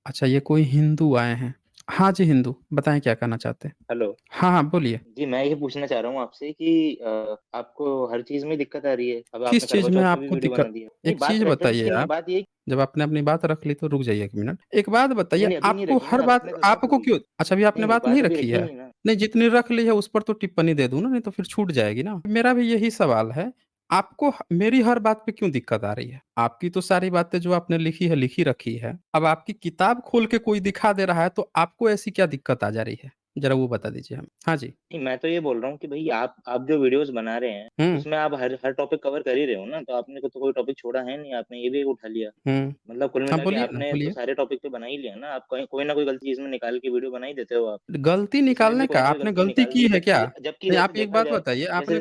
अच्छा, ये कोई हिंदू आए हैं। हाँ जी, हिंदू, बताएँ क्या कहना चाहते हैं? हेलो। हाँ, हाँ, बोलिए। जी, मैं ये पूछना चाह रहा हूँ आपसे कि आपको हर चीज़ में दिक्कत आ रही है? अब आपने किस करवा चीज़ में चौथ पे भी आपको वीडियो बना दिक्कत दिया। नहीं, एक बात चीज़ रेफ़रेंस बताइए की नहीं है, आप, बात ये जब आपने अपनी बात रख ली तो रुक जाइए 1 मिनट। एक बात नहीं, बताइए नहीं, अभी नहीं आपको रखी हर ना, बात रखने तो था आपको थोड़ी। क्यों अच्छा अभी नहीं, आपने नहीं, बात नहीं बात अभी रखी रखी है? नहीं ना। नहीं, जितनी रख ली है उस पर तो टिप्पणी दे दूँ ना, नहीं तो फिर छूट जाएगी ना। मेरा भी यही सवाल है, आपको मेरी हर बात पे क्यों दिक्कत आ रही है? आपकी तो सारी बातें जो आपने लिखी है, लिखी रखी है। अब आपकी किताब खोल के कोई दिखा दे रहा है तो आपको ऐसी क्या दिक्कत आ जा रही है? ज़रा वो बता दीजिए हमें। हाँ जी। नहीं, मैं तो ये बोल रहा हूँ कि भई आप जो वीडियोज़ बना रहे हैं, हुँ, उसमें आप हर हर टॉपिक कवर कर ही रहे हो ना, तो आपने को तो कोई टॉपिक छोड़ा है नहीं, आपने ये भी एक उठा लिया। हुँ। मतलब कुल हाँ, मिला के बोलिए ना, आपने तो बोलिए। सारे टॉपिक पे बना ही लिया ना, आप कहीं कोई ना कोई गलती इसमें निकाल के वीडियो बना ही देते हो आप। गलती इसमें भी निकालने कोई का ना कोई आपने गलती गलती निकाल की दी, है क्या? जबकि नहीं, वैसे आप एक बात बताइए, जैसे आपने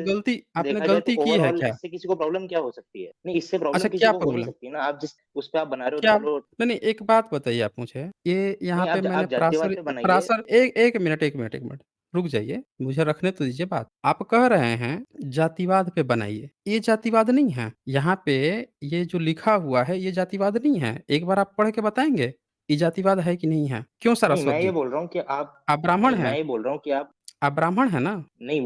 देखा जाए तो गलती की है ओवरऑल क्या? इससे किसी को प्रॉब्लम क्या हो सकती है? नहीं, इससे अच्छा, प्रॉब्लम किसी क्या को हो नहीं प्रॉब्लम? सकती ना, आप जिस उस पे आप बना रहे हो तो क्या चलो। नहीं, नहीं, एक बात बताइए आप मुझे, ये यहाँ नहीं, पे मैंने आप जातिवाद पे बनाइए। पराशर ए 1 मिनट, रुक जाइए, मुझे रखने तो दीजिए बात। आप कह रहे हैं जातिवाद पे बनाइए, ये जातिवाद नहीं है। यहाँ पे ये जो लिखा हुआ है, ये जातिवाद नहीं है। एक बार आप पढ़ के बताएँगे, ये जातिवाद है कि नहीं है? क्यों नहीं, सारस्वत मैं ये जी? बोल रहा हूँ कि आप आप ब्राह्मण नहीं, मैं हैं? ये बोल रहा हूँ कि आप आप ब्राह्मण हैं ना? नहीं,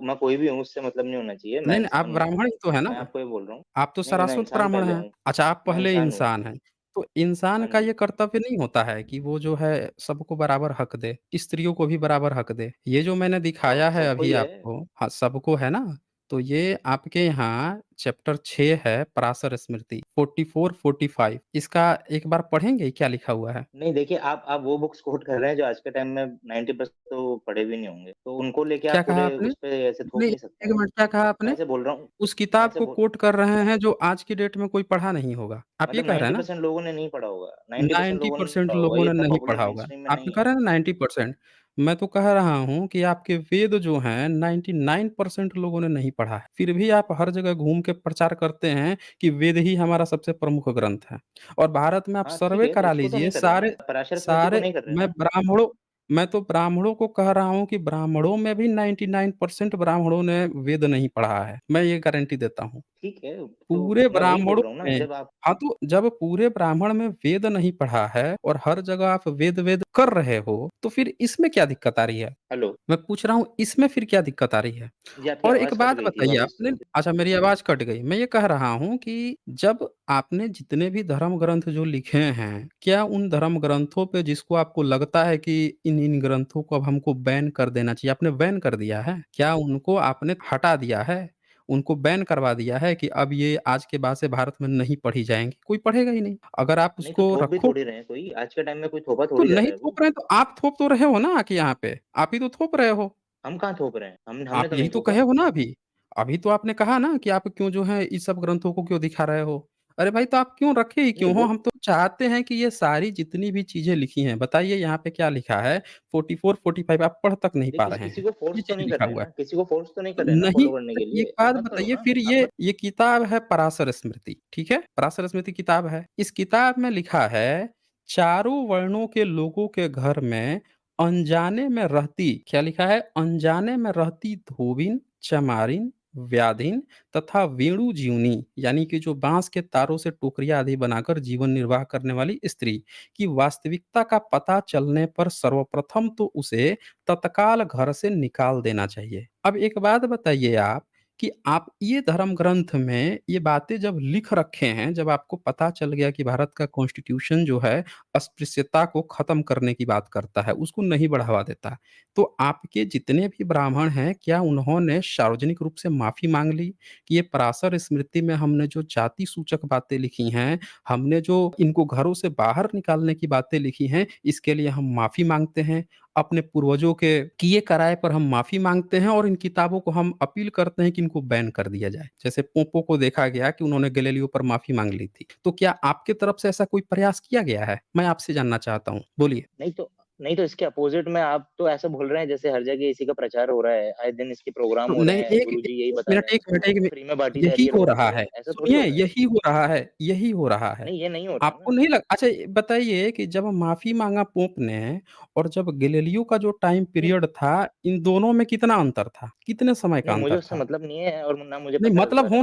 मैं कोई भी हूँ, उससे मतलब नहीं होना चाहिए, मैं नहीं, नहीं, आप इंसान हूँ। ब्राह्मण ही तो हैं मैं ना? आपको ये बोल रहा हूँ। आप तो नहीं, मैं सारस्वत इंसान ब्राह्मण पहले हैं। हूँ। अच्छा, आप मैं पहले इंसान हूँ। इंसान हैं। तो इंसान हाँ का जी। ये कर्तव्य नहीं होता है कि वो जो है सबको बराबर हक दे, स्त्रियों को भी बराबर हक दे। ये जो मैंने दिखाया है सबको अभी ही है। आपको हाँ, सबको है ना? तो ये आपके यहाँ चैप्टर 6 है पराशर स्मृति 44-45 इसका एक बार पढ़ेंगे क्या लिखा हुआ है? नहीं, देखिए आप वो बुक्स कोट कर रहे हैं जो आज के टाइम में 90% तो पढ़े भी नहीं होंगे। तो उनको लेके क्या आप कहा पूरे आपने? उस पे ऐसे थोप नहीं, नहीं सकते 1 हैं। मिनट क्या कहा मैं आपने? ऐसे बोल रहा हूँ। उस मैं किताब ऐसे को बोल कोट कर रहे हैं जो आज की डेट में कोई पढ़ा नहीं होगा। आप ये मतलब कह रहे हैं ना? 90% लोगों ने नहीं पढ़ा होगा। 90% लोगों ने नहीं 90% पढ़ा होगा, लोगों ये ने इतना नहीं पॉपुलर पढ़ा होगा। मेनस्ट्रीम में आपने नहीं है। कहा ना 90% मैं तो कह रहा हूँ कि आपके वेद जो हैं 99% लोगों ने नहीं पढ़ा है। फिर भी आप हर जगह घूम के प्रचार करते हैं कि वेद ही हमारा सबसे प्रमुख ग्रंथ है। और भारत में आप हाँ, ठीक सर्वे है, तो करा उसको तो लीजिए नहीं कर रहे सारे ना, पराशर स्मृति को सारे नहीं कर रहे मैं ना। ब्राह्मणों मैं तो ब्राह्मणों को कह रहा हूँ कि ब्राह्मणों में भी 99% ब्राह्मणों ने वेद नहीं पढ़ा है। मैं ये गारंटी देता हूँ। ठीक है, तो पूरे मैं वही ब्राह्मणों बोल रहा हूँ ना में जब आप हाँ, तो जब पूरे ब्राह्मण में वेद नहीं पढ़ा है और हर जगह आप वेद वेद कर रहे हो, तो फिर इसमें क्या दिक्कत आ रही है? हेलो, मैं पूछ रहा हूँ इसमें फिर क्या दिक्कत आ रही है? जी आपकी और एक आवाज़ कट बात गई थी, बताइए वापस आपने अच्छा मेरी आवाज़ कट गई। मैं ये कह रहा हूँ कि जब आपने जितने भी धर्म ग्रंथ जो लिखे हैं, क्या उन धर्म ग्रंथों पे जिसको आपको लगता है कि इन ग्रंथों को अब हमको बैन कर देना चाहिए, आपने बैन कर दिया है? क्या उनको आपने हटा दिया है? उनको बैन करवा दिया है कि अब ये आज के बाद से भारत में नहीं पढ़ी जाएँगी? कोई पढ़ेगा ही नहीं। अगर आप नहीं तो उसको थोप भी रखो थोड़ी रहे हैं कोई, आज के टाइम में कोई थोपा तो थोड़ी जा नहीं रहा है वो। थोप रहे हैं तो आप थोप तो रहे हो ना आके यहाँ पे। आप ही तो थोप रहे हो। हम कहाँ थोप रहे हैं? हमने आप तो यही नहीं तो कहे थोपा। हो ना अभी। अभी तो आपने कहा ना कि आप क्यों जो है इस सब ग्रंथों को क्यों दिखा रहे हो? अरे भाई तो आप क्यों रखे ही नहीं क्यों हो? वो हम तो चाहते हैं कि ये सारी जितनी भी चीज़ें लिखी हैं, बताइए यहाँ पे क्या लिखा है? 44-45 आप पढ़ तक नहीं पा देखिए रहे किसी हैं। को ये फ़ोर्स तो चीज़ नहीं कर लिखा रहे हैं हुआ है। ना, किसी को फ़ोर्स तो नहीं तो कर रहे हैं ना नहीं फ़ॉलो करने तो के एक लिए, आप बात मत करो बताइए ना, फिर आप मत ये किताब है पराशर स्मृति, ठीक है? पराशर स्मृति किताब है। इस किताब में लिखा है, चारों वर्णों के लोगों के घर में अनजाने में रहती क्या लिखा है? अनजाने में रहती धोबिन, चमारिन, व्याधिन तथा वेणुजीवनी यानी कि जो बाँस के तारों से टोकरियाँ आदि बनाकर जीवन निर्वाह करने वाली स्त्री की वास्तविकता का पता चलने पर सर्वप्रथम तो उसे तत्काल घर से निकाल देना चाहिए। अब एक बात बताइए आप कि आप ये धर्म ग्रंथ में ये बातें जब लिख रखे हैं, जब आपको पता चल गया कि भारत का कॉन्स्टिट्यूशन जो है अस्पृश्यता को खत्म करने की बात करता है, उसको नहीं बढ़ावा देता। तो आपके जितने भी ब्राह्मण हैं, क्या उन्होंने सार्वजनिक रूप से माफ़ी माँग ली कि ये पराशर स्मृति में हमने जो जाति सूचक बातें लिखी हैं, हमने जो इनको घरों से बाहर निकालने की बातें लिखी हैं, इसके लिए हम माफ़ी माँगते हैं। अपने पूर्वजों के किए कराए पर हम माफ़ी माँगते हैं और इन किताबों को हम अपील करते हैं कि इनको बैन कर दिया जाए। जैसे पोपो को देखा गया कि उन्होंने गैलीलियो पर माफ़ी माँग ली थी। तो क्या आपकी तरफ से ऐसा कोई प्रयास किया गया है? मैं आपसे जानना चाहता हूँ। बोलिए। नहीं तो नहीं तो इसके अपोज़िट में आप तो ऐसा बोल रहे हैं जैसे हर जगह इसी का प्रचार हो रहा है, आए दिन इसके प्रोग्राम तो हो रहे नहीं, हैं, एक गुरुजी यही 1 बता रहे मिनट हैं 1 मिनट इसको, 1 मिनट, फ्री में बाँटी जा रही यही है हो लोगों रहा को, है। ऐसा थोड़ी सुनिए, हो रहा है। यही हो रहा है, यही हो रहा है। नहीं, ये नहीं हो रहा है आपको ना। नहीं लग अच्छा ये बताइए कि जब माफ़ी माँगा पोप ने और जब गैलीलियो का जो टाइम नहीं, पीरियड था, इन दोनों में कितना अंतर था? कितने समय का नहीं मुझे अंतर उससे था? मतलब नहीं है और ना मुझे नहीं पता है उस मतलब बारे में।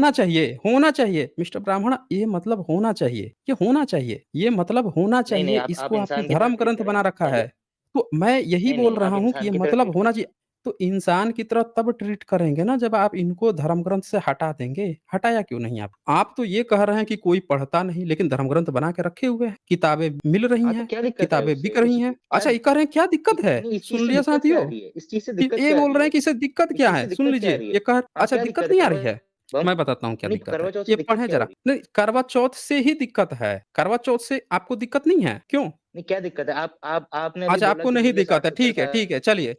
होना चाहिए मिस्टर ब्राह्मण ये मतलब होना चाहिए, ये होना चाहिए, ये मतलब होना नहीं, नहीं चाहिए, आप इसको आपने इंसान की तरह धर्म ट्रीट ग्रंथ बना करेंगे, रखा पहले। है। तो मैं यही नहीं, बोल नहीं, रहा आप हूँ कि इंसान ये की तरह मतलब ट्रीट होना करेंगे। चाहिए। तो इंसान की तरह तब ट्रीट करेंगे ना जब आप इनको धर्म ग्रंथ से हटा देंगे, हटाया क्यों नहीं आप? आप तो ये कह रहे हैं कि कोई पढ़ता नहीं लेकिन धर्म ग्रंथ बना के रखे हुए हैं, किताबें मिल रही हाँ, तो हैं, क्या दिक्कत है किताबें उससे? बिक रही उस हैं। क्या अच्छा ये कह रहे हैं क्या कि दिक्कत है? नहीं इस चीज़ सुन से लिया दिक्कत क्या आ साथियों? रही है? इस चीज़ से कि दिक्कत ये क्या आ बोल रही रहे है? हैं कि इसे दिक्कत इस क्या चीज़ से है? सुन दिक्कत क्या आ लीजिए, रही है? ये कह हाँ, अच्छा क्या दिक्कत दिक्कत है? नहीं आ रही करवा है? बम मैं बताता हूँ क्या नहीं दिक्कत करवा है। चौथ से ये दिक्कत पढ़ें क्या हो ज़रा। रही है? नहीं, करवा चौथ से ही दिक्कत है। करवा चौथ से आपको दिक्कत नहीं है, क्यों? नहीं क्या दिक्कत है? आपने अभी अच्छा बोला आपको कि नहीं भैया दिक्कत है, 60-70 का ठीक है। चलिए,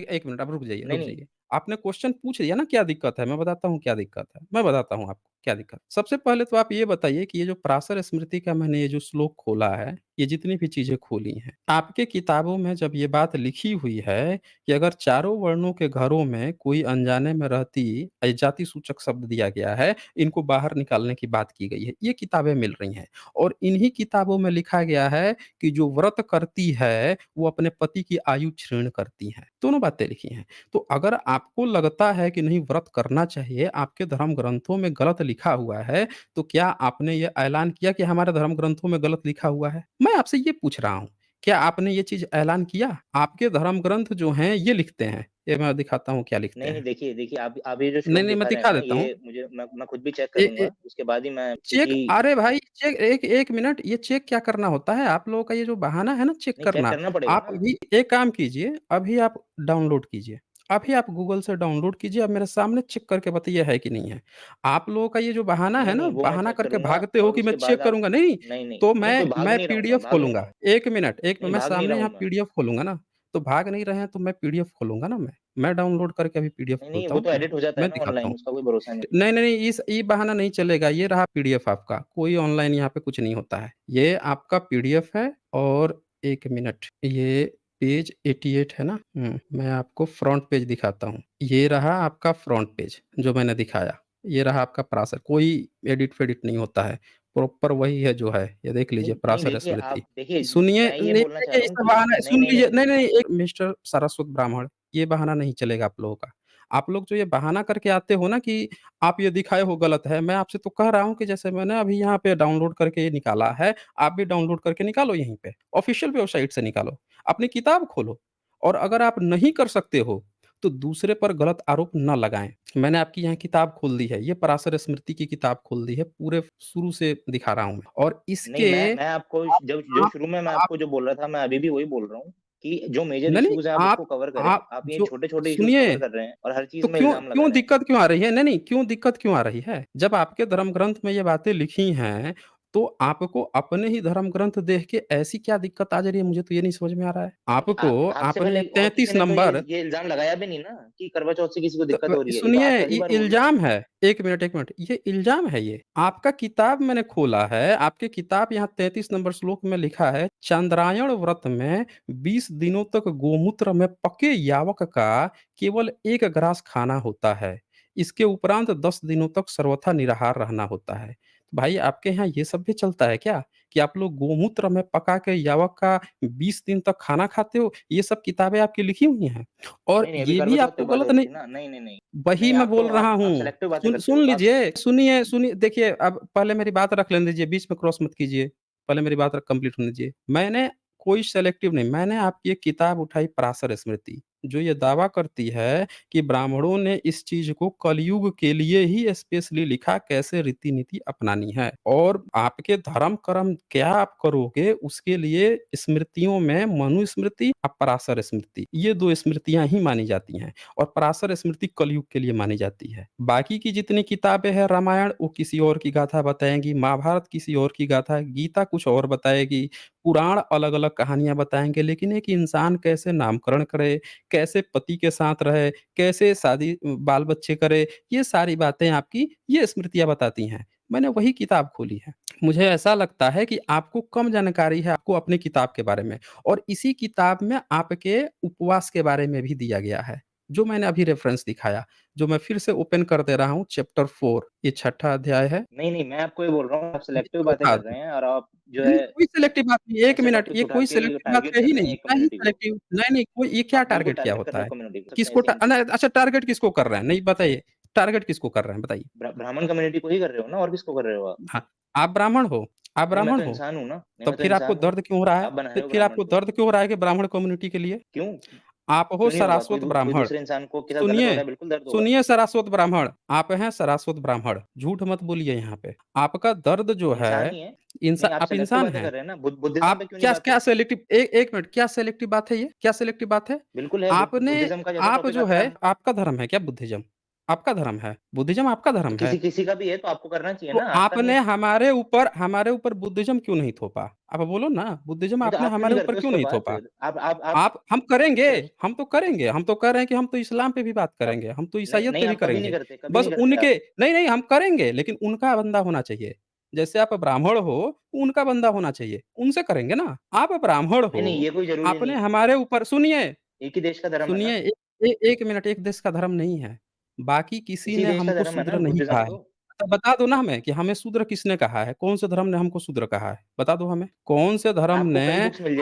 एक मिनट आप नहीं, रुक नहीं, जाइए। आपने क्वेश्चन पूछ लिया ना क्या दिक्कत है, मैं बताता हूँ क्या दिक्कत है। मैं बताता हूँ आपको क्या दिक्कत। सबसे पहले तो आप ये बताइए कि ये जो पराशर स्मृति का मैंने ये जो श्लोक खोला है, ये जितनी भी चीज़ें खोली हैं, आपके किताबों में जब ये बात लिखी हुई है कि अगर चारों वर्णों के घरों में कोई अनजाने में रहती जाति सूचक शब्द दिया गया है, इनको बाहर निकालने की बात की गई है। ये किताबें मिल रही हैं और इन्हीं किताबों में लिखा गया है कि जो व्रत करती है, वो अपने पति की आयु क्षीण करती हैं। दोनों बातें लिखी हैं। तो अगर आपको लगता है कि नहीं व्रत करना चाहिए, आपके धर्म ग्रंथों में गलत लिखा हुआ है, तो क्या आपने ये ऐलान किया कि हमारे धर्म ग्रंथों में गलत लिखा हुआ है? मैं आपसे ये पूछ रहा हूँ। क्या आपने ये चीज़ ऐलान किया? आपके धर्म ग्रंथ जो हैं, ये लिखते हैं। ये मैं दिखाता हूँ क्या लिखते नहीं, नहीं हैं। देखिए आप ये जो नहीं, श्लोक नहीं मैं दिखा रहे हैं दिखा ना देता हूँ। ये मुझे मैं खुद भी चेक ए करूँगा, ए उसके बाद ही मैं चेक क्योंकि अरे भाई चेक एक 1 मिनट ये चेक क्या करना होता है? आप लोगों का ये जो बहाना है ना चेक नहीं चेक करना, करना पड़ेगा आप ना। अभी एक काम कीजिए, अभी आप डाउनलोड कीजिए। अभी आप गूगल से डाउनलोड कीजिए, अब मेरे सामने चेक करके बताइए है कि नहीं है। आप लोगों का ये जो बहाना है नहीं, ना, नहीं वो मैं बहाना चेक करके करूँगा भागते हो और कि मैं उसके बाद चेक आप करूँगा, नहीं, नहीं, नहीं, तो नहीं कोई भाग मैं नहीं रहा हूँ पीडीएफ भाग नहीं रहा खोलूँगा। हूँ। 1 नहीं मिनट मैं भाग नहीं रहा सामने हूँ यहाँ मैं। पीडीएफ खोलूँगा ना, तो भाग नहीं रहे हैं तो मैं पीडीएफ खोलूँगा ना मैं। मैं डाउनलोड करके अभी पीडीएफ नहीं, नहीं खोलता वो हूँ, तो एडिट हो जाता है मैं ना दिखाता ऑनलाइन हूँ। उसका कोई भरोसा नहीं। नहीं, नहीं, नहीं, इस ये बहाना नहीं चलेगा, ये रहा पीडीएफ आपका, कोई ऑनलाइन यहाँ पे कुछ नहीं होता है। ये आपका पीडीएफ है और 1 मिनट, ये पेज 88 है ना? मैं आपको फ्रंट पेज दिखाता हूँ। ये रहा आपका फ्रंट पेज, जो मैंने दिखाया। ये रहा आपका पराशर, कोई एडिट-फेडिट नहीं होता है, प्रॉपर वही है जो है। ये देख लीजिए नहीं, नहीं पराशर देखिए स्मृति। आप देखिए सुनिए मैं ये नहीं बोलना चाह देखिए रहा हूँ इसका कि बहाना नहीं, सुन नहीं, लीजिए नहीं। नहीं, नहीं, एक मिस्टर सारस्वत ब्राह्मण, ये बहाना नहीं चलेगा आप लोगों का। आप लोग जो ये बहाना करके आते हो ना कि आप ये दिखाए हो गलत है, मैं आपसे तो कह रहा हूँ कि जैसे मैंने अभी यहाँ पे डाउनलोड करके ये निकाला है, आप भी डाउनलोड करके निकालो यहीं पे, ऑफ़िशियल वेबसाइट से निकालो, अपनी किताब खोलो और अगर आप नहीं कर सकते हो, तो दूसरे पर गलत आरोप ना लगाएँ। मैंने आपकी यहाँ किताब खोल दी है, ये पराशर स्मृति की किताब खोल दी है, पूरे शुरू से दिखा रहा हूँ मैं और नहीं इसके मैं आपको आप जब जो आप शुरू में मैं आप आपको जो बोल रहा था मैं अभी भी वही बोल रहा हूँ कि जो मेजर नहीं, नहीं, इश्यूज़ हैं आप उसको कवर करें। आप आप ये जो छोटे-छोटे इश्यूज़ सुनिए कवर कर रहे हैं और हर तो चीज़ में क्यों इल्ज़ाम लगा क्यों रहे हैं। दिक्कत क्यों आ रही है? नहीं, नहीं, क्यों दिक्कत क्यों आ रही है? जब आपके धर्म ग्रंथ में ये बातें लिखी हैं, तो आपको अपने ही धर्म ग्रंथ देख के ऐसी क्या दिक्कत आ जा रही है, मुझे तो ये नहीं समझ में आ रहा है। नहीं आपको आपसे आपने पहले और किसी 33 ने तो नंबर ये इल्ज़ाम लगाया भी नहीं ना कि करवा चौथ से किसी को तो दिक्कत हो रही है। ये तो सुनिए आप पहली ये बार बोल रहे हैं। इल्ज़ाम है। 1 मिनट, ये इल्ज़ाम है ये। आपका किताब मैंने खोला है, आपकी किताब यहाँ 33 नंबर श्लोक में लिखा है, चांद्रायण व्रत में 20 दिनों तक गोमूत्र में पके यावक का केवल 1 ग्रास खाना होता है। इसके उपरांत 10 दिनों तक सर्वथा निराहार रहना होता है। भाई आपके यहाँ ये सब भी चलता है क्या? कि आप लोग गोमूत्र में पका के यावक का 20 दिन तक खाना खाते हो? ये सब किताबें आपकी लिखी हुई हैं। और नहीं, नहीं अभी ये करवा भी चौथ पे आपको बात हो गलत रही नहीं थी ना। नहीं, नहीं, नहीं। वही नहीं मैं आप तो बोल रहा आप हूँ। सेलेक्टिव बातें सुन करते सुन हो। आप लीजिए, सुनिए देखिए अब पहले मेरी बात रख लेने दीजिए, बीच में क्रॉस मत कीजिए। पहले मेरी बात कंप्लीट होने दीजिए। मैंने कोई सेलेक्टिव नहीं, मैंने आपकी एक किताब उठाई पराशर स्मृति, जो ये दावा करती है कि ब्राह्मणों ने इस चीज़ को कलयुग के लिए ही स्पेशली लिखा कैसे रीति-नीति अपनानी है और आपके धर्म कर्म क्या आप करोगे उसके लिए स्मृतियों में मनुस्मृति और पराशर स्मृति, ये 2 स्मृतियाँ ही मानी जाती हैं। और पराशर स्मृति कलयुग के लिए मानी जाती है। बाकी की जितनी किताबें हैं रामायण वो किसी और की गाथा बताएँगी, महाभारत किसी और की गाथा, गीता कुछ और बताएगी, पुराण अलग-अलग कहानियाँ बताएँगे, लेकिन एक इंसान कैसे नामकरण करे, कैसे पति के साथ रहे, कैसे शादी बाल-बच्चे करे, ये सारी बातें आपकी ये स्मृतियाँ बताती हैं। मैंने वही किताब खोली है। मुझे ऐसा लगता है कि आपको कम जानकारी है आपको अपनी किताब के बारे में और इसी किताब में आपके उपवास के बारे में भी दिया गया है, जो मैंने अभी रेफ़रेंस दिखाया, जो मैं फिर से ओपन कर दे रहा हूँ चैप्टर 4 ये छठा अध्याय है। नहीं, नहीं, मैं आपको ये बोल रहा हूँ, आप सिलेक्टिव इसको बातें उठा कर दो। रहे हैं और आप जो नहीं, है कोई सिलेक्टिव बात नहीं है, 1 ऐसे मिनट, टॉपिक्स ये उठा कोई के सिलेक्टिव बात टारगेट है कर ही रहे हैं नहीं। एक क्या ही कम्युनिटी को। सिलेक्टिव नहीं, नहीं, कोई ये क्या आप बिल्कुल टारगेट क्या टारगेट कर होता रहे है? हो कम्युनिटी को, सच में किसको सीन है। अच्छा टारगेट किसको कर रहे हैं? नहीं बताइए, टारगेट किसको कर रहे हैं बताइए? ब्राह्मण कम्युनिटी को ही कर रहे हो ना, और किसको कर रहे हो आप? हाँ, आप ब्राह्मण हो आप नहीं, मैं ब्राह्मण तो हो, इंसान हूँ ना, नहीं, तब मैं तो फिर आपको इंसान हूँ। दर्द क्यों हो रहा है? आप बना रहे फिर हो फिर ब्राह्मण आपको को। दर्द क्यों हो रहा है कि ब्राह्मण कम्युनिटी के लिए? क्यों? आप हो क्यों नहीं होगा? सारस्वत कोई ब्राह्मण। दूसरे इंसान को के साथ गलत हो रहा सुनिए, है, बिल्कुल दर्द होगा। सुनिए सारस्वत ब्राह्मण, आप हैं सारस्वत ब्राह्मण, झूठ मत बोलिए यहाँ पे। आपका दर्द जो इंसान है, ही है। नहीं, इंसा आप आप सिलेक्टिव इंसान बातें हैं। कर रहे हैं ना, बुद्धिज़्म आप पे क्यों नहीं क्या बात क्या करी? सेलेक्टिव ए 1 मिनट क्या सेलेक्टिव बात है ये? क्या सेलेक्टिव बात है? बिल्कुल है, आपने बुद्धिज़्म का जैसा आप टॉपिक जो आता है है आप आपका धर्म है क्या बुद्धिज़्म? आपका धर्म है, बुद्धिज़्म आपका तो धर्म है। किसी का भी है तो आपको करना चाहिए तो ना, आपका नहीं आपने है। हमारे ऊपर बुद्धिज़्म क्यों नहीं थोपा? आप बोलो ना, बुद्धिज़्म नहीं तो आपने आप क्यों हमारे नहीं ऊपर करते उस क्यों पे नहीं बात? थोपा? आप आप हम करेंगे, चर्च हम तो करेंगे, हम तो कह रहे हैं कि हम तो इस्लाम पे भी बात कब? करेंगे, हम तो नहीं, ईसाइयत नहीं पे भी आप कभी नहीं करेंगे। करते, कभी बस नहीं करते उनके आप। नहीं, नहीं हम करेंगे लेकिन उनका बंदा होना चाहिए। जैसे आप ब्राह्मण हो, उनका बंदा होना चाहिए, उनसे करेंगे ना। आप ब्राह्मण नहीं, नहीं, हो, ये कोई ज़रूरी आपने नहीं है। हमारे ऊपर सुनिए, एक ही देश का धर्म है सुनिए ना, 1 मिनट, एक देश का धर्म नहीं है। बाकी किसी इसी ने देश का हमको धर्म है ना शूद्र नहीं बुद्धिज़्म कहा है। तो। तो बता दो ना हमें कि हमें शूद्र किसने कहा है? कौन से धर्म ने हमको शूद्र कहा है? बता दो हमें। कौन से धर्म आपको ने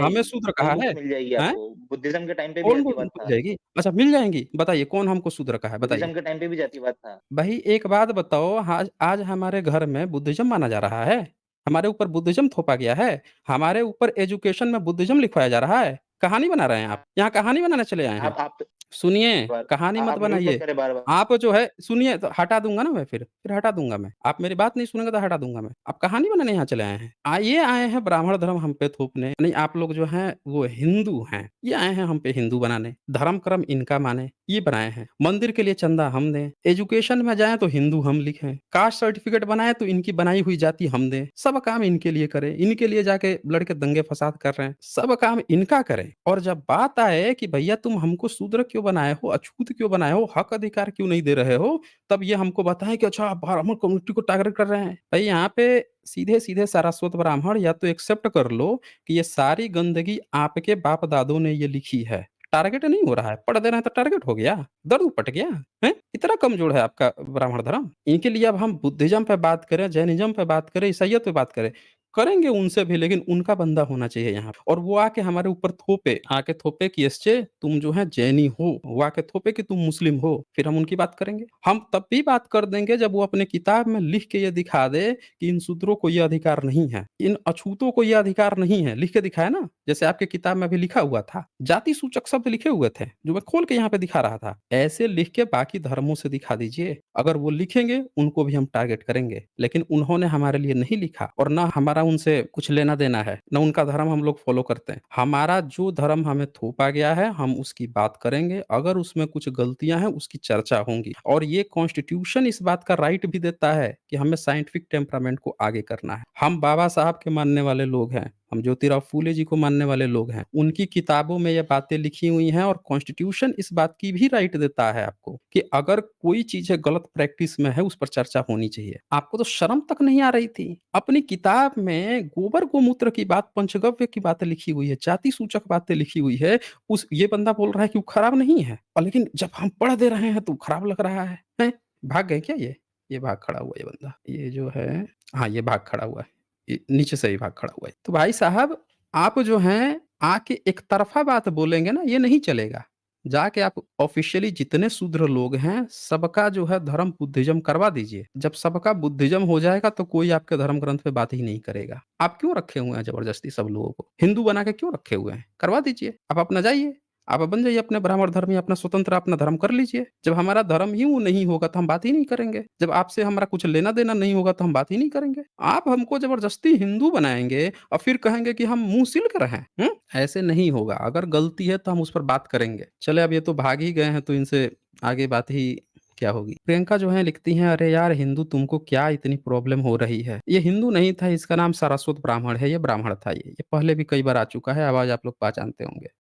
हमें शूद्र कई कहा है? बुक्स मिल जाएगी हैं? आपको। बुद्धिज़्म के टाइम पे भी कौन ऐसी बो बात मिल था। जाएगी? अच्छा मिल जाएँगी? बताइए कौन हमको शूद्र कहा है? बताइए। बुद्धिज़्म के टाइम पे भी जातिवाद था। भई एक बात बताओ आज आज हमारे घर में बुद्धिज़्म माना जा रहा है? हमारे ऊपर बुद्धिज़्म थोपा गया है? हमारे ऊपर एजुकेशन में बुद्धिज़्म लिखवाया जा रहा है? कहानी बना रहे हैं आप? यहाँ कहानी बनाने चले आए हैं? आप सुनिए, बार कहानी मत आप म्यूट मत बनाइए। करें बार-बार। आप जो है सुनिए तो हटा दूँगा ना मैं फिर हटा दूँगा मैं। आप मेरी बात नहीं सुनेंगे तो हटा दूँगा मैं। आप कहानी बनाने यहाँ चले आए हैं। ये आए हैं ब्राह्मण धर्म हम पे थोपने, नहीं आप लोग जो हैं वो हिंदू हैं। ये आए हैं हम पे हिंदू बनाने, धर्म कर्म इनका माने, ये बनाए हैं। मंदिर के लिए चंदा हम दें, एजुकेशन में जाएँ तो हिंदू हम लिखें, कास्ट सर्टिफिकेट बनाएँ तो इनकी बनाई हुई जाति हम दें। सब काम इनके लिए करें, इनके लिए जाके लड़के दंगे फसाद कर रहे हैं। सब काम इनका करें और जब बात आए कि भैया तुम हमको शूद्र क्यों बनाए हो, अछूत क्यों बनाए हो, हक अधिकार क्यों नहीं दे रहे हो, तब ये हमको बताएँ कि अच्छा आप ब्राह्मण कम्युनिटी को टारगेट कर रहे हैं। भई यहाँ पे सीधे-सीधे सारस्वत ब्राह्मण या तो एक्सेप्ट कर लो कि ये सारी गंदगी आपके बाप-दादों ने ये लिखी है। टारगेट नहीं हो रहा है, पढ़ दे रहे हैं तो टारगेट हो गया, दर्द उपट गया, हैं? इतना कमज़ोर है आपका ब्राह्मण धर्म। इनके लिए अब हम बुद्धिज़्म पे बात करें, जैनिज़्म पे बात करें, ईसाइयत पे बात करें, करेंगे उनसे भी लेकिन उनका बंदा होना चाहिए यहाँ पे। और वो आके हमारे ऊपर थोपे, आके थोपे कि एसचे तुम जो है जैनी हो, वो आके थोपे कि तुम मुस्लिम हो, फिर हम उनकी बात करेंगे। हम तब भी बात कर देंगे जब वो अपने किताब में लिख के ये दिखा दे कि इन शूद्रों को ये अधिकार नहीं है, इन अछूतों को ये अधिकार नहीं है, लिख के दिखाए ना, जैसे आपके किताब में भी लिखा हुआ था। जाति सूचक शब्द लिखे हुए थे, जो मैं खोल के यहाँ पे दिखा रहा था। ऐसे लिख के बाकी धर्मों से दिखा दीजिए, अगर वो लिखेंगे उनको भी हम टारगेट करेंगे। लेकिन उन्होंने हमारे लिए नहीं लिखा और ना हमारा उनसे कुछ लेना-देना है, ना उनका धर्म हम लोग फॉलो करते हैं। हमारा जो धर्म हमें थोपा गया है, हम उसकी बात करेंगे, अगर उसमें कुछ गलतियाँ हैं, उसकी चर्चा होंगी। और ये कॉन्स्टिट्यूशन इस बात का राइट भी देता है कि हमें साइंटिफिक टेम्परामेंट को आगे करना है। हम बाबा साहब के मानने वाले लोग हैं, हम ज्योतिराव फूले जी को मानने वाले लोग हैं। उनकी किताबों में ये बातें लिखी हुई हैं और कॉन्स्टिट्यूशन इस बात की भी राइट देता है आपको कि अगर कोई चीज़ें गलत प्रैक्टिस में है, उस पर चर्चा होनी चाहिए। आपको तो शर्म तक नहीं आ रही थी। अपनी किताब में गोबर-गोमूत्र की बात, पंचगव्य की बातें लिखी हुई है, जाति सूचक बातें लिखी हुई है। उस ये बंदा बोल रहा है कि वो खराब नहीं है और लेकिन जब हम पढ़ दे रहे हैं तो खराब लग रहा है। हैं? भाग गए क्या ये? ये भाग खड़ा हुआ है ये बंदा। ये जो है हाँ, ये भाग खड़ा हुआ है। ये नीचे से ही भाग खड़ा हुआ है। तो भाई साहब आप जो हैं आके एक तरफ़ा बात बोलेंगे ना ये नहीं चलेगा। जाके आप ऑफ़िशियली जितने शूद्र लोग हैं सबका जो है धर्म बुद्धिज़्म करवा दीजिए। जब सबका बुद्धिज़्म हो जाएगा तो कोई आपके धर्म ग्रंथ पे बात ही नहीं करेगा। आप क्यों रखे हुए हैं ज़बरदस्ती सब लोगों को? हिंदू बना के क्यों रखे हुए हैं? करवा दीजिए। आप अपना जाइए। आप बन जाइए अपने ब्राह्मण धर्मी, अपना स्वतंत्र अपना धर्म कर लीजिए। जब हमारा धर्म ही वो नहीं होगा तो हम बात ही नहीं करेंगे। जब आपसे हमारा कुछ लेना-देना नहीं होगा तो हम बात ही नहीं करेंगे। आप हमको ज़बरदस्ती हिंदू बनाएँगे और फिर कहेंगे कि हम मुँह सिल के रहें। हुँ? ऐसे नहीं होगा। अगर गलती है तो हम उस पर बात करेंगे। चलें अब ये तो भाग ही गए हैं तो इनसे आगे बात ही क्या होगी? प्रियंका जो हैं लिखती हैं, "अरे यार हिंदू तुमको क्या इतनी प्रॉब्लम हो रही है?" ये हिंदू नहीं था, इसका नाम सारस्वत ब्राह्मण है, ये ब्राह्मण था ये। ये पहले भी कई बार आ चुका है, आवाज़ आप लोग पहचानते होंगे।